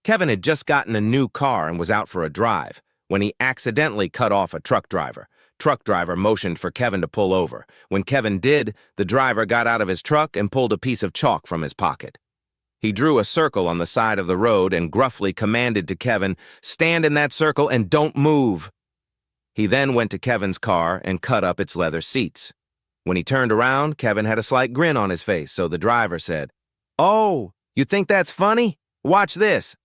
Kevin had just gotten a new car and was out for a drive when he accidentally cut off a truck driver. Truck driver motioned for Kevin to pull over. When Kevin did, the driver got out of his truck and pulled a piece of chalk from his pocket. He drew a circle on the side of the road and gruffly commanded to Kevin, "Stand in that circle and don't move." He then went to Kevin's car and cut up its leather seats. When he turned around, Kevin had a slight grin on his face, so the driver said, "Oh, you think that's funny? Watch this."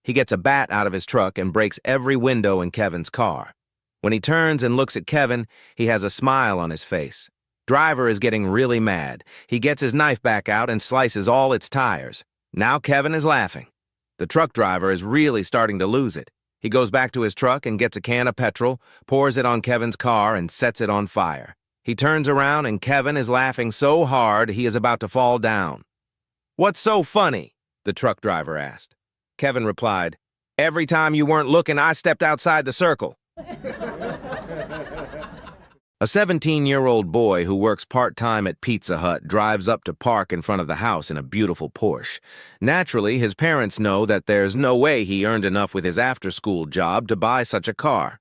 He gets a bat out of his truck and breaks every window in Kevin's car. When he turns and looks at Kevin, he has a smile on his face. Driver is getting really mad. He gets his knife back out and slices all its tires. Now Kevin is laughing. The truck driver is really starting to lose it. He goes back to his truck and gets a can of petrol, pours it on Kevin's car, and sets it on fire. He turns around and Kevin is laughing so hard he is about to fall down. "What's so funny?" the truck driver asked. Kevin replied, "Every time you weren't looking, I stepped outside the circle." A 17-year-old boy who works part-time at Pizza Hut drives up to park in front of the house in a beautiful Porsche. Naturally, his parents know that there's no way he earned enough with his after-school job to buy such a car.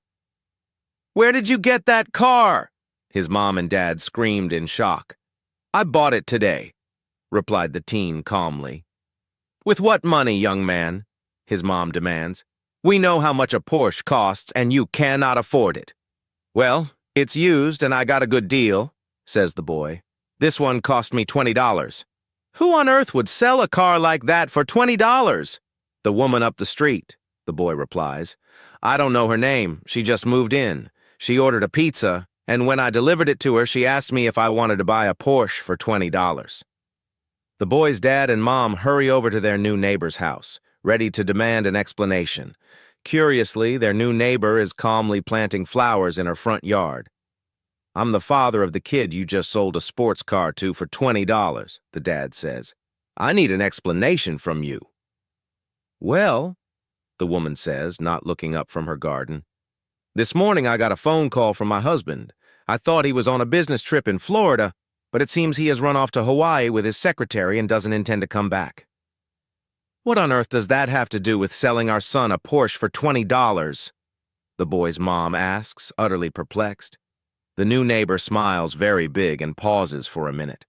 "Where did you get that car?" his mom and dad screamed in shock. "I bought it today," replied the teen calmly. "With what money, young man?" his mom demands. "We know how much a Porsche costs, and you cannot afford it." "Well, it's used, and I got a good deal," says the boy. "This one cost me $20. "Who on earth would sell a car like that for $20? "The woman up the street," the boy replies. "I don't know her name. She just moved in. She ordered a pizza, and when I delivered it to her, she asked me if I wanted to buy a Porsche for $20. The boy's dad and mom hurry over to their new neighbor's house, ready to demand an explanation. Curiously, their new neighbor is calmly planting flowers in her front yard. "I'm the father of the kid you just sold a sports car to for $20, the dad says. "I need an explanation from you." "Well," the woman says, not looking up from her garden, "this morning I got a phone call from my husband. I thought he was on a business trip in Florida, but it seems he has run off to Hawaii with his secretary and doesn't intend to come back." "What on earth does that have to do with selling our son a Porsche for $20? the boy's mom asks, utterly perplexed. The new neighbor smiles very big and pauses for a minute.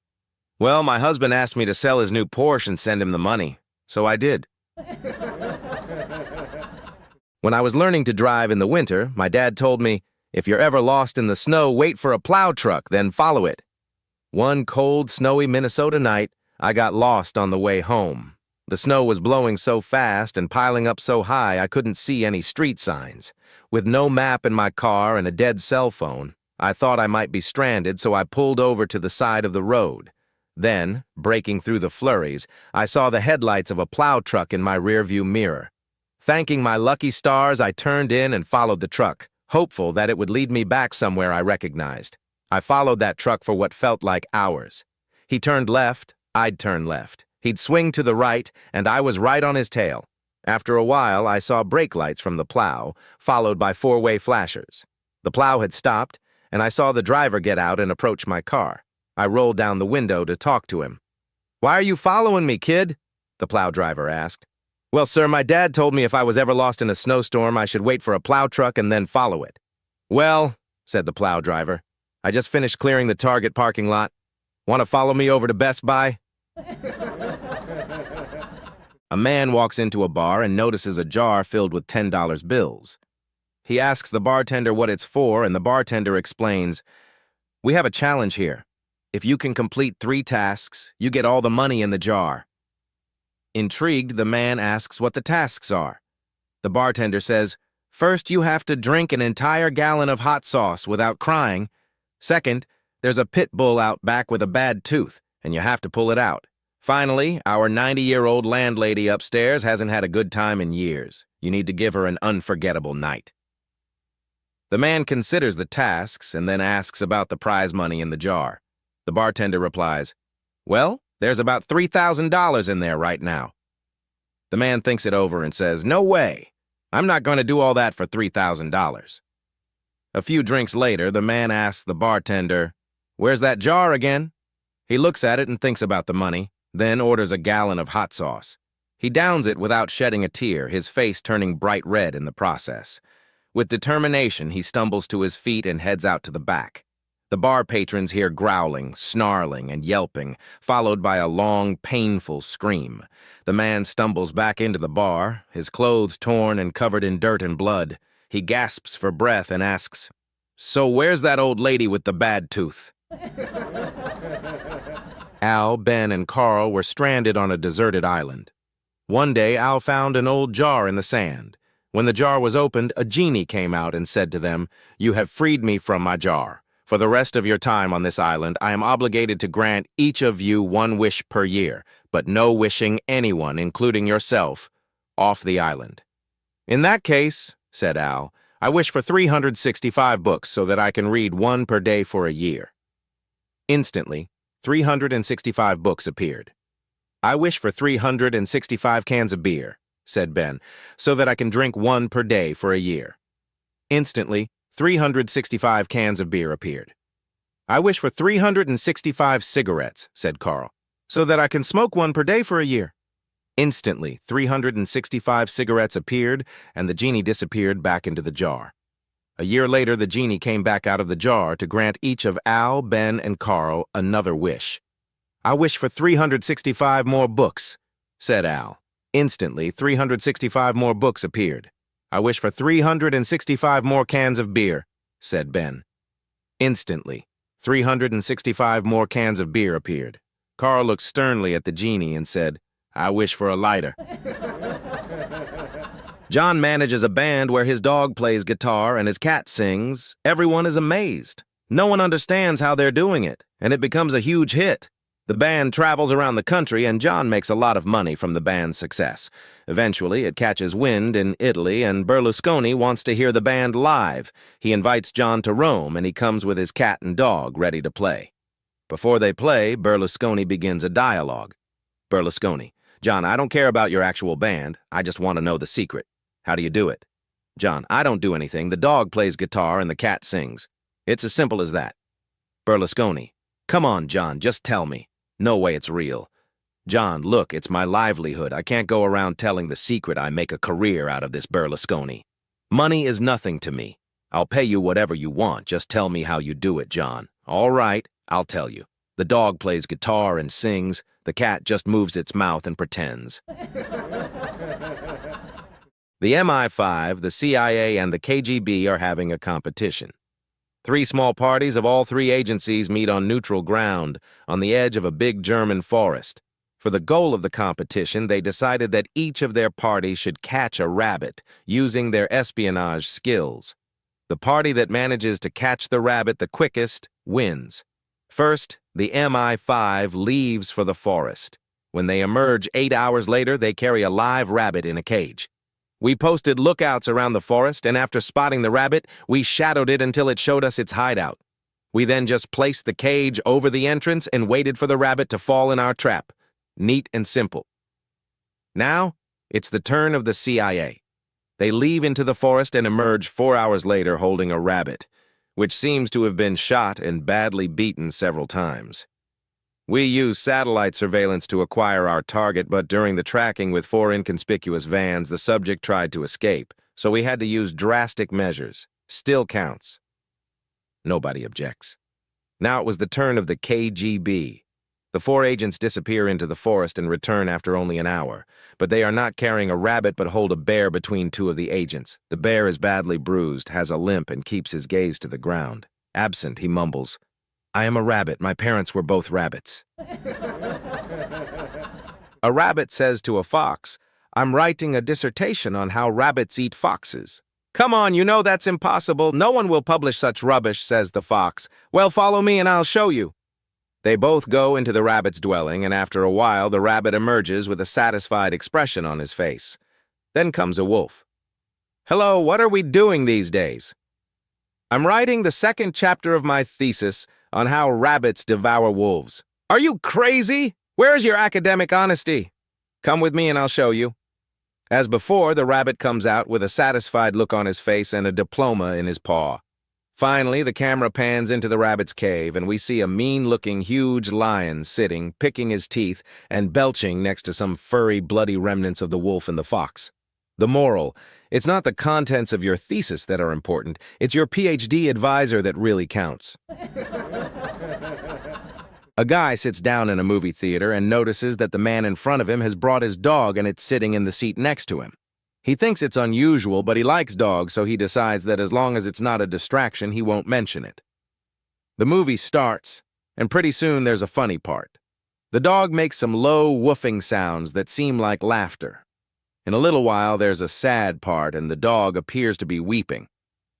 "Well, my husband asked me to sell his new Porsche and send him the money, so I did." "When I was learning to drive in the winter, my dad told me, if you're ever lost in the snow, wait for a plow truck, then follow it. One cold, snowy Minnesota night, I got lost on the way home. The snow was blowing so fast and piling up so high I couldn't see any street signs. With no map in my car and a dead cell phone, I thought I might be stranded, so I pulled over to the side of the road. Then, breaking through the flurries, I saw the headlights of a plow truck in my rearview mirror. Thanking my lucky stars, I turned in and followed the truck, hopeful that it would lead me back somewhere I recognized. I followed that truck for what felt like hours. He turned left, I'd turn left. He'd swing to the right, and I was right on his tail. After a while, I saw brake lights from the plow, followed by four-way flashers. The plow had stopped, and I saw the driver get out and approach my car. I rolled down the window to talk to him. "Why are you following me, kid?" the plow driver asked. "Well, sir, my dad told me if I was ever lost in a snowstorm, I should wait for a plow truck and then follow it." "Well," said the plow driver, "I just finished clearing the Target parking lot. Want to follow me over to Best Buy?" A man walks into a bar and notices a jar filled with $10 bills. He asks the bartender what it's for, and the bartender explains, "We have a challenge here. If you can complete 3 tasks, you get all the money in the jar." Intrigued, the man asks what the tasks are. The bartender says, "First, you have to drink an entire gallon of hot sauce without crying. Second, there's a pit bull out back with a bad tooth, and you have to pull it out. Finally, our 90-year-old landlady upstairs hasn't had a good time in years. You need to give her an unforgettable night." The man considers the tasks and then asks about the prize money in the jar. The bartender replies, "Well, there's about $3,000 in there right now." The man thinks it over and says, "No way. I'm not going to do all that for $3,000. A few drinks later, the man asks the bartender, "Where's that jar again?" He looks at it and thinks about the money, then orders a gallon of hot sauce. He downs it without shedding a tear, his face turning bright red in the process. With determination, he stumbles to his feet and heads out to the back. The bar patrons hear growling, snarling, and yelping, followed by a long, painful scream. The man stumbles back into the bar, his clothes torn and covered in dirt and blood. He gasps for breath and asks, "So where's that old lady with the bad tooth?" Al, Ben, and Carl were stranded on a deserted island. One day, Al found an old jar in the sand. When the jar was opened, a genie came out and said to them, "You have freed me from my jar. For the rest of your time on this island, I am obligated to grant each of you one wish per year, but no wishing anyone, including yourself, off the island." "In that case," said Al, "I wish for 365 books so that I can read one per day for a year." Instantly, 365 books appeared. "I wish for 365 cans of beer," said Ben, "so that I can drink one per day for a year." Instantly, 365 cans of beer appeared. "I wish for 365 cigarettes," said Carl, "so that I can smoke one per day for a year." Instantly, 365 cigarettes appeared, and the genie disappeared back into the jar. A year later, the genie came back out of the jar to grant each of Al, Ben, and Carl another wish. "I wish for 365 more books," said Al. Instantly, 365 more books appeared. "I wish for 365 more cans of beer," said Ben. Instantly, 365 more cans of beer appeared. Carl looked sternly at the genie and said, "I wish for a lighter." John manages a band where his dog plays guitar and his cat sings. Everyone is amazed. No one understands how they're doing it, and it becomes a huge hit. The band travels around the country, and John makes a lot of money from the band's success. Eventually, it catches wind in Italy, and Berlusconi wants to hear the band live. He invites John to Rome, and he comes with his cat and dog ready to play. Before they play, Berlusconi begins a dialogue. Berlusconi: "John, I don't care about your actual band. I just want to know the secret. How do you do it?" John: "I don't do anything. The dog plays guitar and the cat sings. It's as simple as that." Berlusconi: "Come on, John, just tell me. No way it's real." John: "Look, it's my livelihood. I can't go around telling the secret I make a career out of this, Berlusconi. Money is nothing to me. I'll pay you whatever you want. Just tell me how you do it, John." "All right, I'll tell you. The dog plays guitar and sings. The cat just moves its mouth and pretends." The MI5, the CIA, and the KGB are having a competition. 3 small parties of all 3 agencies meet on neutral ground, on the edge of a big German forest. For the goal of the competition, they decided that each of their parties should catch a rabbit, using their espionage skills. The party that manages to catch the rabbit the quickest wins. First, the MI5 leaves for the forest. When they emerge 8 hours later, they carry a live rabbit in a cage. We posted lookouts around the forest, and after spotting the rabbit, we shadowed it until it showed us its hideout. We then just placed the cage over the entrance and waited for the rabbit to fall in our trap. Neat and simple. Now, it's the turn of the CIA. They leave into the forest and emerge 4 hours later holding a rabbit, which seems to have been shot and badly beaten several times. We used satellite surveillance to acquire our target, but during the tracking with 4 inconspicuous vans, the subject tried to escape, so we had to use drastic measures. Still counts. Nobody objects. Now it was the turn of the KGB. The 4 agents disappear into the forest and return after only an hour, but they are not carrying a rabbit but hold a bear between 2 of the agents. The bear is badly bruised, has a limp, and keeps his gaze to the ground. Absent, he mumbles, "I am a rabbit. My parents were both rabbits." A rabbit says to a fox, "I'm writing a dissertation on how rabbits eat foxes." "Come on, you know that's impossible. No one will publish such rubbish," says the fox. "Well, follow me and I'll show you." They both go into the rabbit's dwelling, and after a while, the rabbit emerges with a satisfied expression on his face. Then comes a wolf. "Hello, what are we doing these days?" "I'm writing the 2nd chapter of my thesis on how rabbits devour wolves." "Are you crazy? Where's your academic honesty?" "Come with me and I'll show you." As before, the rabbit comes out with a satisfied look on his face and a diploma in his paw. Finally, the camera pans into the rabbit's cave, and we see a mean-looking huge lion sitting, picking his teeth, and belching next to some furry, bloody remnants of the wolf and the fox. The moral: it's not the contents of your thesis that are important, it's your PhD advisor that really counts. A guy sits down in a movie theater and notices that the man in front of him has brought his dog and it's sitting in the seat next to him. He thinks it's unusual, but he likes dogs, so he decides that as long as it's not a distraction, he won't mention it. The movie starts, and pretty soon there's a funny part. The dog makes some low, woofing sounds that seem like laughter. In a little while, there's a sad part, and the dog appears to be weeping.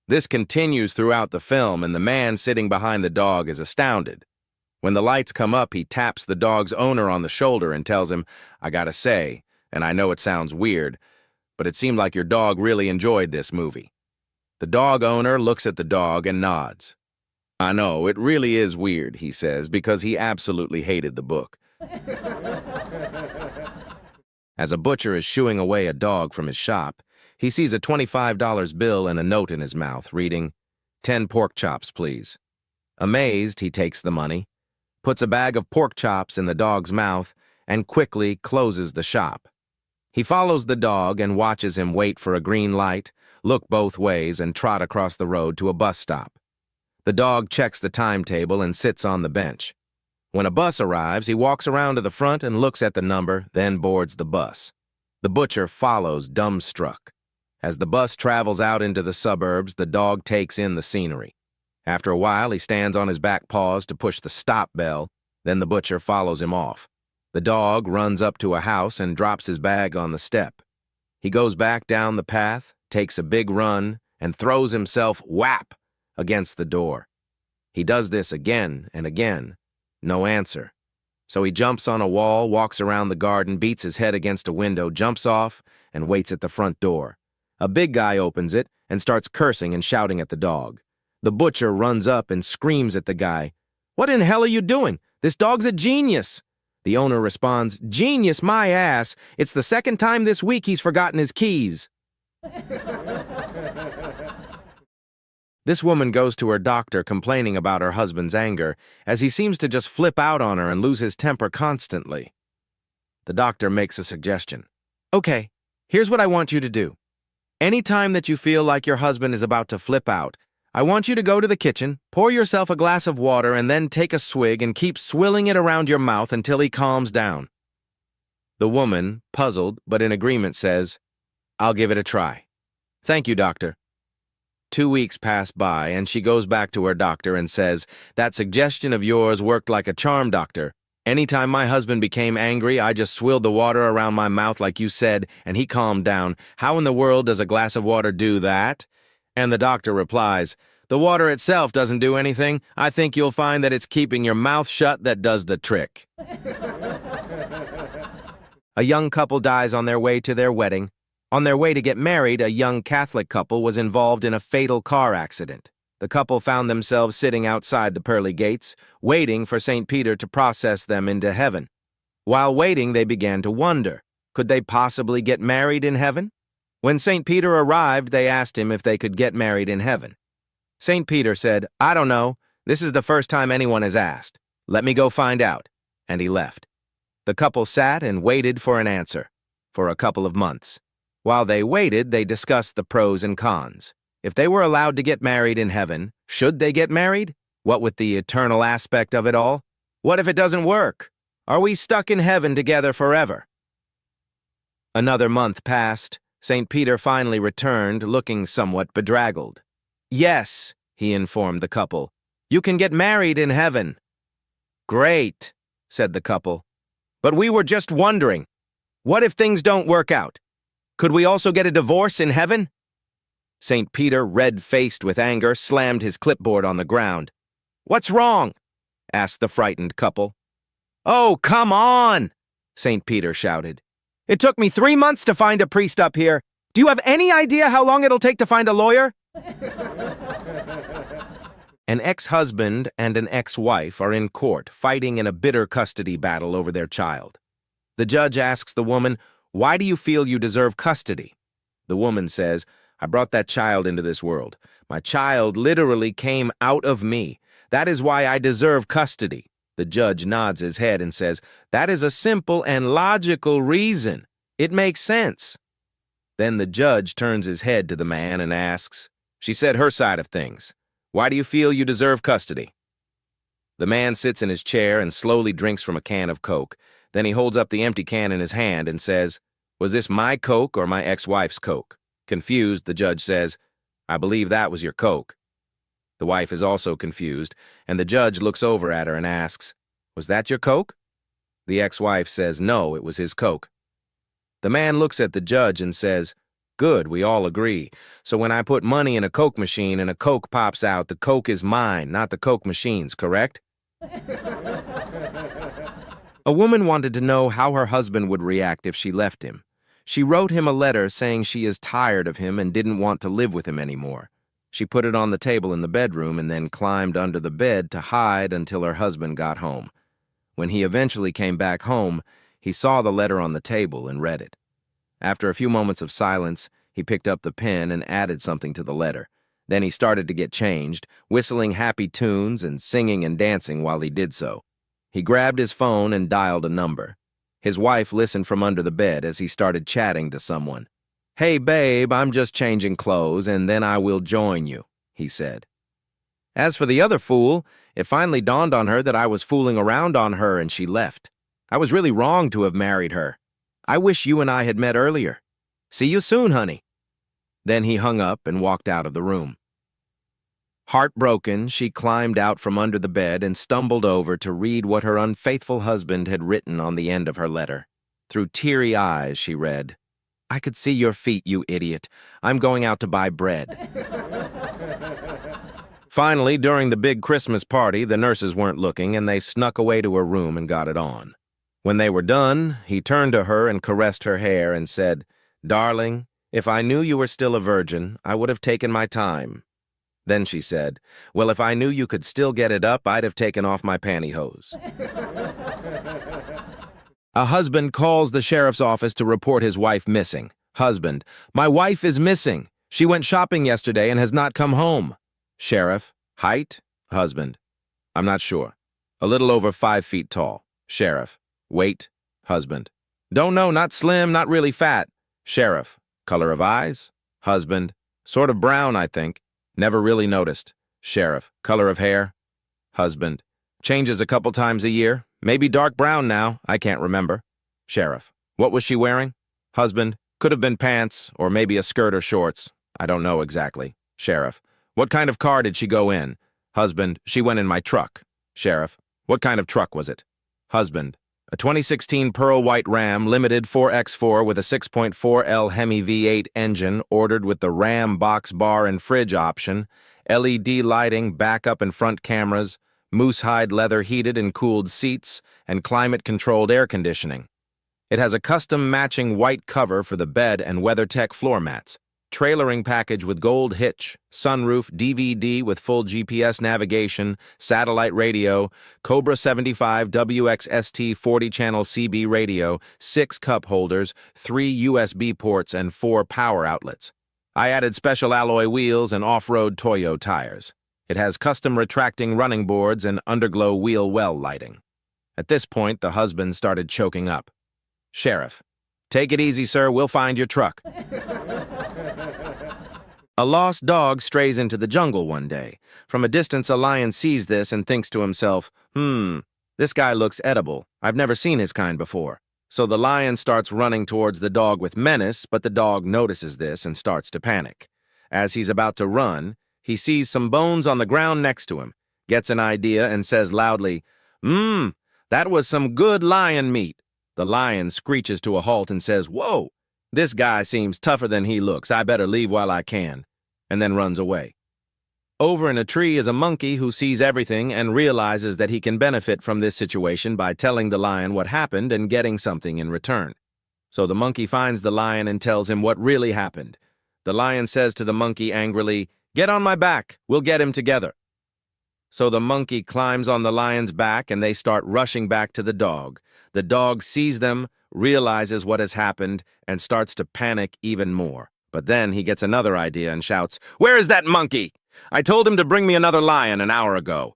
This continues throughout the film, and the man sitting behind the dog is astounded. When the lights come up, he taps the dog's owner on the shoulder and tells him, "I gotta say, and I know it sounds weird, but it seemed like your dog really enjoyed this movie." The dog owner looks at the dog and nods. "I know, it really is weird," he says, because he absolutely hated the book. As a butcher is shooing away a dog from his shop, he sees a $25 bill and a note in his mouth, reading, "10 pork chops, please." Amazed, he takes the money, puts a bag of pork chops in the dog's mouth, and quickly closes the shop. He follows the dog and watches him wait for a green light, look both ways, and trot across the road to a bus stop. The dog checks the timetable and sits on the bench. When a bus arrives, he walks around to the front and looks at the number, then boards the bus. The butcher follows, dumbstruck. As the bus travels out into the suburbs, the dog takes in the scenery. After a while, he stands on his back paws to push the stop bell, then the butcher follows him off. The dog runs up to a house and drops his bag on the step. He goes back down the path, takes a big run, and throws himself whap against the door. He does this again and again. No answer. So he jumps on a wall, walks around the garden, beats his head against a window, jumps off, and waits at the front door. A big guy opens it and starts cursing and shouting at the dog. The butcher runs up and screams at the guy, "What in hell are you doing? This dog's a genius!" The owner responds, "Genius, my ass! It's the second time this week he's forgotten his keys." This woman goes to her doctor complaining about her husband's anger, as he seems to just flip out on her and lose his temper constantly. The doctor makes a suggestion. "Okay, here's what I want you to do. Anytime that you feel like your husband is about to flip out, I want you to go to the kitchen, pour yourself a glass of water, and then take a swig and keep swilling it around your mouth until he calms down." The woman, puzzled but in agreement, says, "I'll give it a try. Thank you, doctor." 2 weeks pass by, and she goes back to her doctor and says, "That suggestion of yours worked like a charm, doctor. Anytime my husband became angry, I just swilled the water around my mouth like you said, and he calmed down. How in the world does a glass of water do that?" And the doctor replies, "The water itself doesn't do anything. I think you'll find that it's keeping your mouth shut that does the trick." A young couple dies on their way to their wedding. On their way to get married, a young Catholic couple was involved in a fatal car accident. The couple found themselves sitting outside the pearly gates, waiting for St. Peter to process them into heaven. While waiting, they began to wonder, could they possibly get married in heaven? When St. Peter arrived, they asked him if they could get married in heaven. St. Peter said, "I don't know. This is the first time anyone has asked. Let me go find out." And he left. The couple sat and waited for an answer, for a couple of months. While they waited, they discussed the pros and cons. If they were allowed to get married in heaven, should they get married? What with the eternal aspect of it all? What if it doesn't work? Are we stuck in heaven together forever? Another month passed. St. Peter finally returned, looking somewhat bedraggled. "Yes," he informed the couple, "you can get married in heaven." "Great," said the couple. "But we were just wondering, what if things don't work out? Could we also get a divorce in heaven?" St. Peter, red-faced with anger, slammed his clipboard on the ground. "What's wrong?" asked the frightened couple. "Oh, come on!" St. Peter shouted. "It took me 3 months to find a priest up here. Do you have any idea how long it'll take to find a lawyer?" An ex-husband and an ex-wife are in court, fighting in a bitter custody battle over their child. The judge asks the woman, "Why do you feel you deserve custody?" The woman says, I brought that child into this world. My child literally came out of me. That is why I deserve custody." The judge nods his head and says, "That is a simple and logical reason. It makes sense." Then the judge turns his head to the man and asks, "She said her side of things. Why do you feel you deserve custody?" The man sits in his chair and slowly drinks from a can of Coke. Then he holds up the empty can in his hand and says, "Was this my Coke or my ex-wife's Coke?" Confused, the judge says, "I believe that was your Coke." The wife is also confused, and the judge looks over at her and asks, "Was that your Coke?" The ex-wife says, "No, it was his Coke." The man looks at the judge and says, "Good, we all agree. So when I put money in a Coke machine and a Coke pops out, the Coke is mine, not the Coke machine's, correct?" A woman wanted to know how her husband would react if she left him. She wrote him a letter saying she is tired of him and didn't want to live with him anymore. She put it on the table in the bedroom and then climbed under the bed to hide until her husband got home. When he eventually came back home, he saw the letter on the table and read it. After a few moments of silence, he picked up the pen and added something to the letter. Then he started to get changed, whistling happy tunes and singing and dancing while he did so. He grabbed his phone and dialed a number. His wife listened from under the bed as he started chatting to someone. "Hey, babe, I'm just changing clothes, and then I will join you," he said. As for the other fool, it finally dawned on her that I was fooling around on her and she left. I was really wrong to have married her. I wish you and I had met earlier. See you soon, honey. Then he hung up and walked out of the room. Heartbroken, she climbed out from under the bed and stumbled over to read what her unfaithful husband had written on the end of her letter. Through teary eyes, she read, "I could see your feet, you idiot. I'm going out to buy bread." Finally, during the big Christmas party, the nurses weren't looking, and they snuck away to her room and got it on. When they were done, he turned to her and caressed her hair and said, "Darling, if I knew you were still a virgin, I would have taken my time." Then she said, "Well, if I knew you could still get it up, I'd have taken off my pantyhose." A husband calls the sheriff's office to report his wife missing. Husband, "My wife is missing. She went shopping yesterday and has not come home." Sheriff, "Height?" Husband, "I'm not sure. A little over 5 feet tall." Sheriff, "Weight?" Husband, "Don't know, not slim, not really fat." Sheriff, "Color of eyes?" Husband, "Sort of brown, I think. Never really noticed." Sheriff, "Color of hair?" Husband, "Changes a couple times a year. Maybe dark brown now, I can't remember." Sheriff, "What was she wearing?" Husband, "Could have been pants, or maybe a skirt or shorts. I don't know exactly." Sheriff, "What kind of car did she go in?" Husband, "She went in my truck." Sheriff, "What kind of truck was it?" Husband, "A 2016 Pearl White Ram Limited 4x4 with a 6.4L Hemi V8 engine ordered with the Ram box bar and fridge option, LED lighting, backup and front cameras, moose hide leather heated and cooled seats, and climate-controlled air conditioning. It has a custom matching white cover for the bed and WeatherTech floor mats. Trailering package with gold hitch, sunroof, DVD with full GPS navigation, satellite radio, Cobra 75 WXST 40-channel CB radio, 6 cup holders, 3 USB ports, and 4 power outlets. I added special alloy wheels and off-road Toyo tires. It has custom retracting running boards and underglow wheel well lighting." At this point, the husband started choking up. Sheriff, "Take it easy, sir. We'll find your truck." A lost dog strays into the jungle one day. From a distance, a lion sees this and thinks to himself, this guy looks edible. I've never seen his kind before. So the lion starts running towards the dog with menace, but the dog notices this and starts to panic. As he's about to run, he sees some bones on the ground next to him, gets an idea, and says loudly, that was some good lion meat." The lion screeches to a halt and says, "Whoa! This guy seems tougher than he looks. I better leave while I can," and then runs away. Over in a tree is a monkey who sees everything and realizes that he can benefit from this situation by telling the lion what happened and getting something in return. So the monkey finds the lion and tells him what really happened. The lion says to the monkey angrily, "Get on my back. We'll get him together." So the monkey climbs on the lion's back and they start rushing back to the dog. The dog sees them, realizes what has happened, and starts to panic even more. But then he gets another idea and shouts, "Where is that monkey? I told him to bring me another lion an hour ago."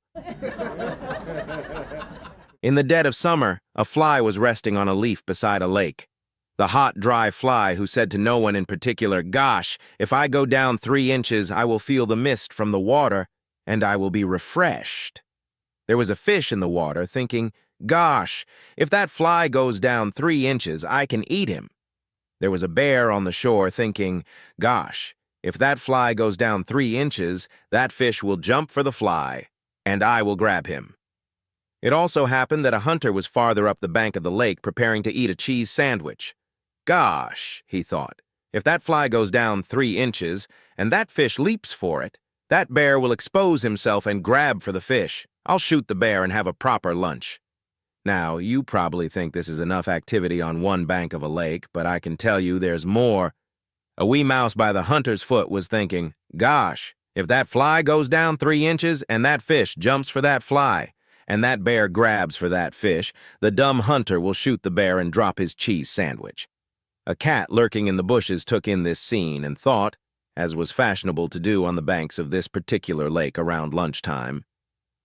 In the dead of summer, a fly was resting on a leaf beside a lake. The hot, dry fly who said to no one in particular, "Gosh, if I go down 3 inches, I will feel the mist from the water, and I will be refreshed." There was a fish in the water thinking, "Gosh, if that fly goes down 3 inches, I can eat him." There was a bear on the shore thinking, "Gosh, if that fly goes down 3 inches, that fish will jump for the fly, and I will grab him." It also happened that a hunter was farther up the bank of the lake preparing to eat a cheese sandwich. "Gosh," he thought, "if that fly goes down 3 inches and that fish leaps for it, that bear will expose himself and grab for the fish. I'll shoot the bear and have a proper lunch." Now, you probably think this is enough activity on one bank of a lake, but I can tell you there's more. A wee mouse by the hunter's foot was thinking, "Gosh, if that fly goes down 3 inches and that fish jumps for that fly, and that bear grabs for that fish, the dumb hunter will shoot the bear and drop his cheese sandwich." A cat lurking in the bushes took in this scene and thought, as was fashionable to do on the banks of this particular lake around lunchtime,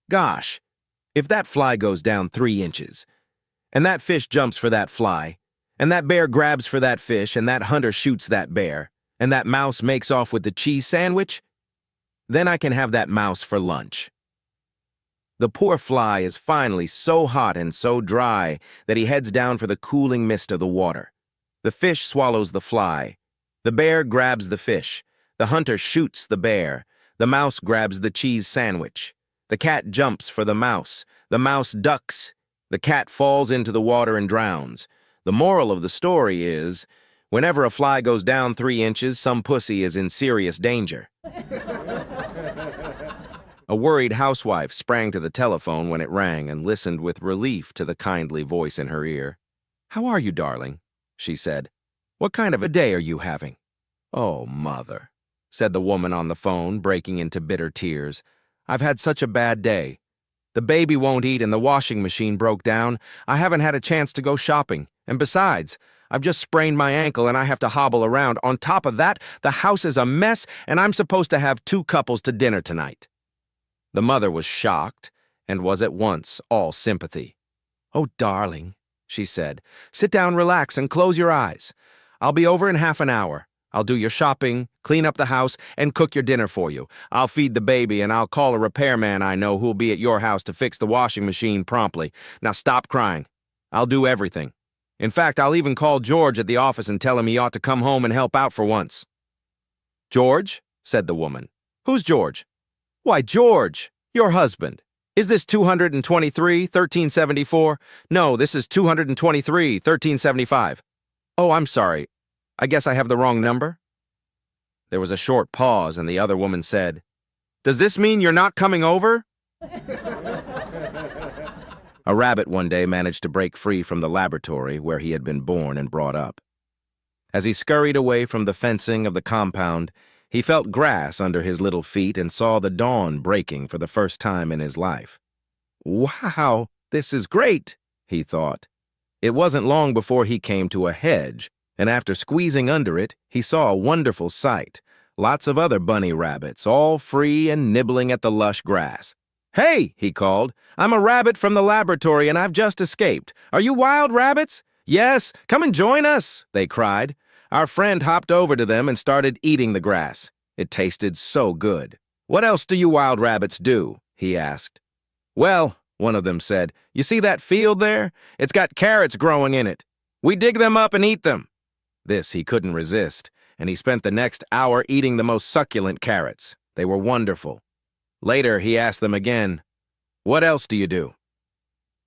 "Gosh, if that fly goes down 3 inches, and that fish jumps for that fly, and that bear grabs for that fish, and that hunter shoots that bear, and that mouse makes off with the cheese sandwich, then I can have that mouse for lunch." The poor fly is finally so hot and so dry that he heads down for the cooling mist of the water. The fish swallows the fly. The bear grabs the fish. The hunter shoots the bear. The mouse grabs the cheese sandwich. The cat jumps for the mouse. The mouse ducks. The cat falls into the water and drowns. The moral of the story is, whenever a fly goes down 3 inches, some pussy is in serious danger. A worried housewife sprang to the telephone when it rang and listened with relief to the kindly voice in her ear. "How are you, darling?" she said. "What kind of a day are you having?" "Oh, mother," said the woman on the phone, breaking into bitter tears. "I've had such a bad day. The baby won't eat and the washing machine broke down. I haven't had a chance to go shopping. And besides, I've just sprained my ankle and I have to hobble around. On top of that, the house is a mess and I'm supposed to have 2 couples to dinner tonight." The mother was shocked and was at once all sympathy. "Oh, darling," she said, "sit down, relax, and close your eyes. I'll be over in half an hour. I'll do your shopping, clean up the house, and cook your dinner for you. I'll feed the baby, and I'll call a repairman I know who'll be at your house to fix the washing machine promptly. Now stop crying. I'll do everything. In fact, I'll even call George at the office and tell him he ought to come home and help out for once." "George?" said the woman. "Who's George?" "Why, George, your husband. Is this 223, 1374? No, this is 223, 1375. Oh, I'm sorry. I guess I have the wrong number." There was a short pause, and the other woman said, "Does this mean you're not coming over?" A rabbit one day managed to break free from the laboratory where he had been born and brought up. As he scurried away from the fencing of the compound, he felt grass under his little feet and saw the dawn breaking for the first time in his life. "Wow, this is great," he thought. It wasn't long before he came to a hedge, and after squeezing under it, he saw a wonderful sight. Lots of other bunny rabbits, all free and nibbling at the lush grass. "Hey," he called, "I'm a rabbit from the laboratory and I've just escaped. Are you wild rabbits?" "Yes, come and join us," they cried. Our friend hopped over to them and started eating the grass. It tasted so good. "What else do you wild rabbits do?" he asked. "Well," one of them said, "you see that field there? It's got carrots growing in it. We dig them up and eat them." This he couldn't resist, and he spent the next hour eating the most succulent carrots. They were wonderful. Later, he asked them again, "What else do you do?"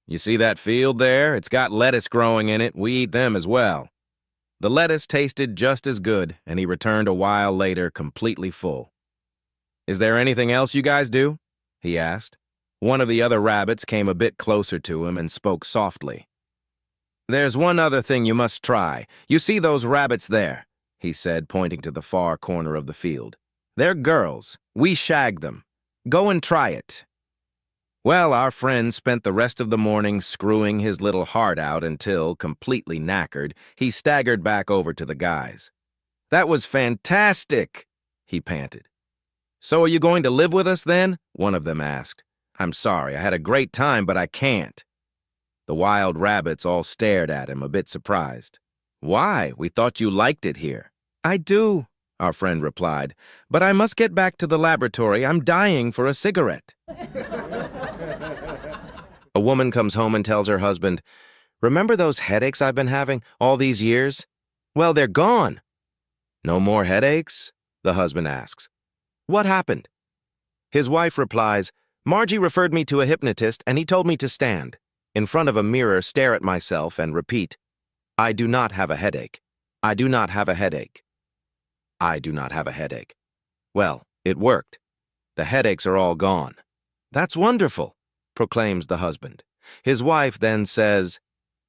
"You see that field there? It's got lettuce growing in it. We eat them as well." The lettuce tasted just as good, and he returned a while later completely full. "Is there anything else you guys do?" he asked. One of the other rabbits came a bit closer to him and spoke softly. "There's one other thing you must try. You see those rabbits there?" he said, pointing to the far corner of the field. "They're girls. We shag them. Go and try it." Well, our friend spent the rest of the morning screwing his little heart out until, completely knackered, he staggered back over to the guys. That was fantastic, he panted. So are you going to live with us then? One of them asked. I'm sorry, I had a great time, but I can't. The wild rabbits all stared at him, a bit surprised. Why? We thought you liked it here. I do, our friend replied, but I must get back to the laboratory. I'm dying for a cigarette. A woman comes home and tells her husband, remember those headaches I've been having all these years? Well, they're gone. No more headaches? The husband asks. What happened? His wife replies, Margie referred me to a hypnotist and he told me to stand in front of a mirror, stare at myself and repeat, I do not have a headache. I do not have a headache. I do not have a headache. Well, it worked. The headaches are all gone. That's wonderful, proclaims the husband. His wife then says,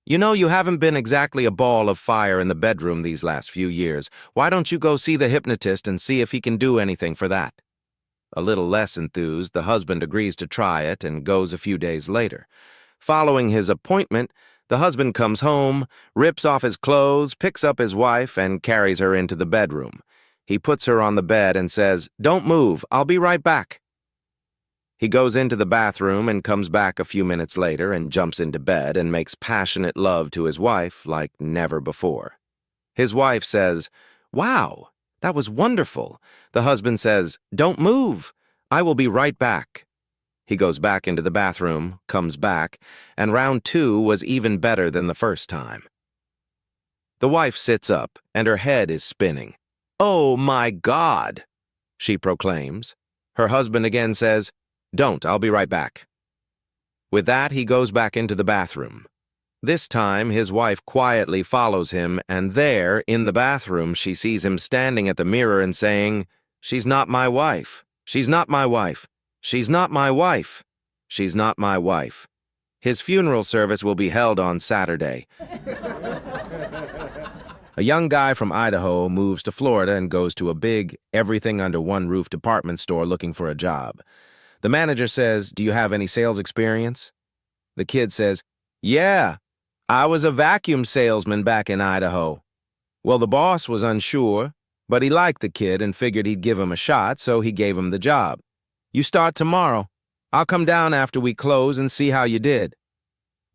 you know, you haven't been exactly a ball of fire in the bedroom these last few years. Why don't you go see the hypnotist and see if he can do anything for that? A little less enthused, the husband agrees to try it and goes a few days later. Following his appointment, the husband comes home, rips off his clothes, picks up his wife, and carries her into the bedroom. He puts her on the bed and says, don't move, I'll be right back. He goes into the bathroom and comes back a few minutes later and jumps into bed and makes passionate love to his wife like never before. His wife says, wow, that was wonderful. The husband says, don't move, I will be right back. He goes back into the bathroom, comes back, and round 2 was even better than the first time. The wife sits up and her head is spinning. Oh my God, she proclaims. Her husband again says, don't, I'll be right back. With that, he goes back into the bathroom. This time, his wife quietly follows him, and there, in the bathroom, she sees him standing at the mirror and saying, she's not my wife. She's not my wife. She's not my wife. She's not my wife. His funeral service will be held on Saturday. A young guy from Idaho moves to Florida and goes to a big, everything-under-one-roof department store looking for a job. The manager says, do you have any sales experience? The kid says, yeah, I was a vacuum salesman back in Idaho. Well, the boss was unsure, but he liked the kid and figured he'd give him a shot, so he gave him the job. You start tomorrow. I'll come down after we close and see how you did.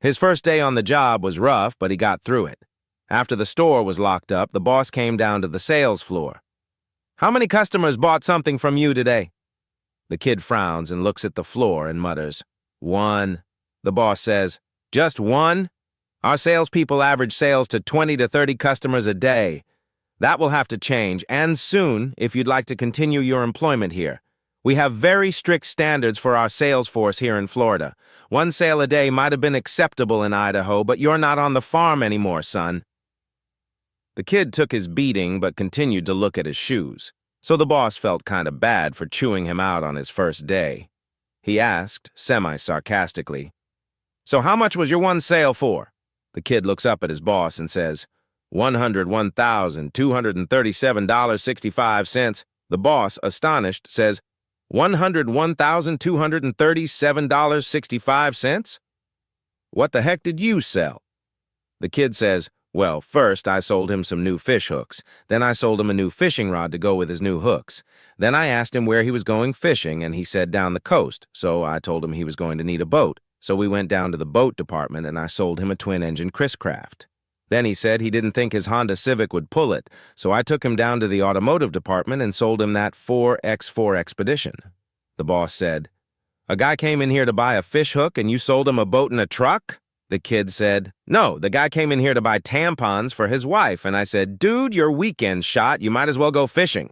His first day on the job was rough, but he got through it. After the store was locked up, the boss came down to the sales floor. How many customers bought something from you today? The kid frowns and looks at the floor and mutters, 1. The boss says, just 1? Our salespeople average sales to 20 to 30 customers a day. That will have to change, and soon, if you'd like to continue your employment here. We have very strict standards for our sales force here in Florida. 1 sale a day might have been acceptable in Idaho, but you're not on the farm anymore, son. The kid took his beating but continued to look at his shoes, so the boss felt kind of bad for chewing him out on his first day. He asked, semi-sarcastically, so how much was your 1 sale for? The kid looks up at his boss and says, $101,237.65. The boss, astonished, says, $101,237.65? What the heck did you sell? The kid says, well, first I sold him some new fish hooks. Then I sold him a new fishing rod to go with his new hooks. Then I asked him where he was going fishing, and he said down the coast. So I told him he was going to need a boat. So we went down to the boat department, and I sold him a twin-engine Chris Craft. Then he said he didn't think his Honda Civic would pull it, so I took him down to the automotive department and sold him that 4X4 Expedition. The boss said, a guy came in here to buy a fish hook, and you sold him a boat and a truck? The kid said, no, the guy came in here to buy tampons for his wife, and I said, dude, your weekend's shot, you might as well go fishing.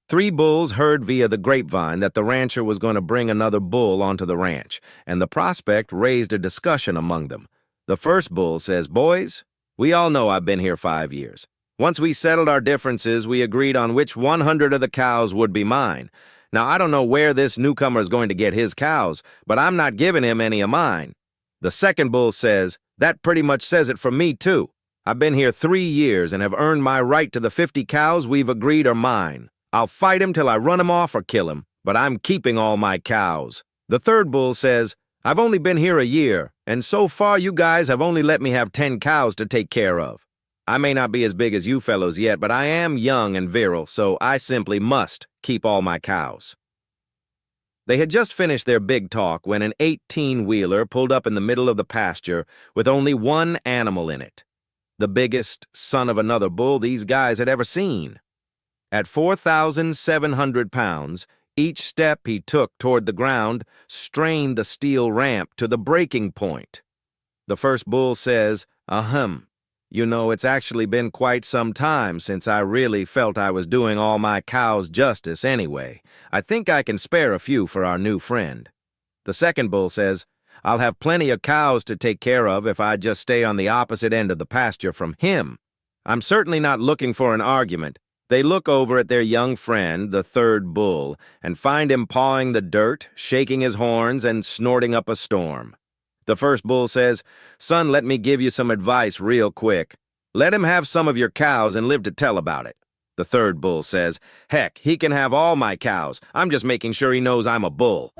3 bulls heard via the grapevine that the rancher was going to bring another bull onto the ranch, and the prospect raised a discussion among them. The first bull says, boys, we all know I've been here 5 years. Once we settled our differences, we agreed on which 100 of the cows would be mine. Now, I don't know where this newcomer is going to get his cows, but I'm not giving him any of mine. The second bull says, that pretty much says it for me, too. I've been here 3 years and have earned my right to the 50 cows we've agreed are mine. I'll fight him till I run him off or kill him, but I'm keeping all my cows. The third bull says, I've only been here a year, and so far you guys have only let me have 10 cows to take care of. I may not be as big as you fellows yet, but I am young and virile, so I simply must keep all my cows." They had just finished their big talk when an 18-wheeler pulled up in the middle of the pasture with only one animal in it, the biggest son of another bull these guys had ever seen. At 4,700 pounds, each step he took toward the ground strained the steel ramp to the breaking point. The first bull says, "Ahem. You know, it's actually been quite some time since I really felt I was doing all my cows justice anyway. I think I can spare a few for our new friend." The second bull says, "I'll have plenty of cows to take care of if I just stay on the opposite end of the pasture from him." I'm certainly not looking for an argument. They look over at their young friend, the third bull, and find him pawing the dirt, shaking his horns, and snorting up a storm. The first bull says, "Son, let me give you some advice real quick. Let him have some of your cows and live to tell about it." The third bull says, "Heck, he can have all my cows. I'm just making sure he knows I'm a bull."